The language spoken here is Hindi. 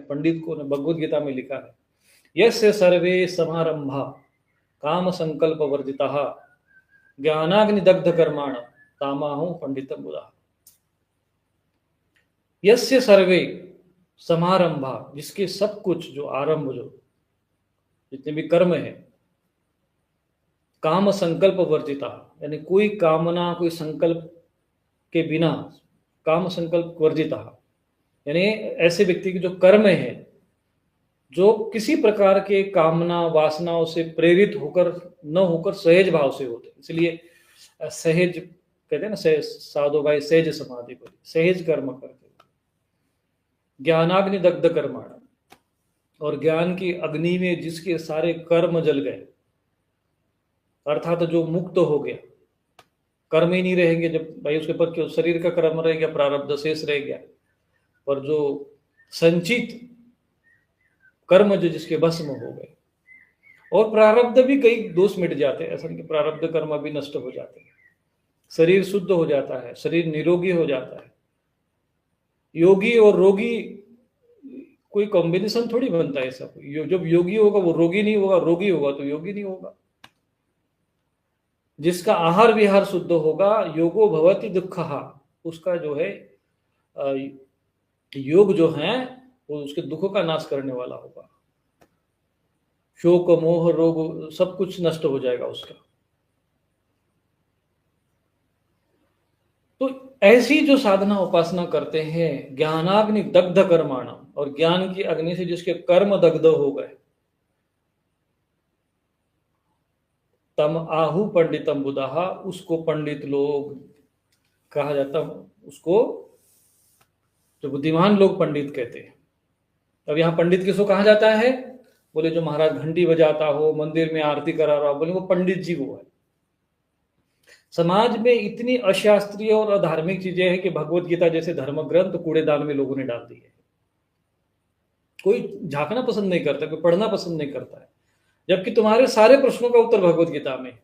पंडित को ने भगवद गीता में लिखा है, यस्य सर्वे समारंभा काम संकल्प वर्जिता ज्ञानाग्नि दग्ध कर्माण तामाहु पंडितम बुधा। यस्य सर्वे समारंभा, जिसके सब कुछ जो आरंभ, जो जितने भी कर्म है, काम संकल्प वर्जिता, यानी कोई कामना कोई संकल्प के बिना, काम संकल्प वर्जिता, यानी ऐसे व्यक्ति के जो कर्म है जो किसी प्रकार के कामना वासनाओं से प्रेरित होकर न होकर सहज भाव से होते, इसलिए सहज कहते हैं ना, साधु भाई सहज समाधि को, सहज कर्म करते, ज्ञानाग्नि दग्ध कर्माण, और ज्ञान की अग्नि में जिसके सारे कर्म जल गए, अर्थात जो मुक्त हो गया, कर्म ही नहीं रहेंगे जब भाई, उसके पर क्यों शरीर का कर्म रह गया, प्रारब्ध शेष रह गया, पर जो संचित कर्म जो जिसके भस्म हो गए, और प्रारब्ध भी कई दोष मिट जाते हैं, ऐसा नहीं कि प्रारब्ध कर्म भी नष्ट हो जाते हैं, शरीर शुद्ध हो जाता है, शरीर निरोगी हो जाता है। योगी और रोगी कोई कॉम्बिनेशन थोड़ी बनता है ऐसा, जब योगी होगा वो रोगी नहीं होगा, रोगी होगा तो योगी नहीं होगा। जिसका आहार विहार शुद्ध होगा, योगो भवति दुःखः, उसका जो है योग जो है वो उसके दुखों का नाश करने वाला होगा, शोक मोह रोग सब कुछ नष्ट हो जाएगा उसका। तो ऐसी जो साधना उपासना करते हैं, ज्ञानाग्नि दग्ध कर्माणम, और ज्ञान की अग्नि से जिसके कर्म दग्ध हो गए, तम आहु पंडितम बुधाः, उसको पंडित लोग कहा जाता, उसको जो बुद्धिमान लोग पंडित कहते हैं। अब यहाँ पंडित किसको कहा जाता है? बोले जो महाराज घंटी बजाता हो, मंदिर में आरती करा रहा हो, बोले वो पंडित जी वो है। समाज में इतनी अशास्त्रीय और अधार्मिक चीजें हैं कि भगवत गीता जैसे धर्म ग्रंथ कूड़ेदान में लोगों ने डाल दी है। कोई झांकना पसंद नहीं करता, कोई पढ़ना पसंद नहीं करता है, जबकि तुम्हारे सारे प्रश्नों का उत्तर भगवत गीता में।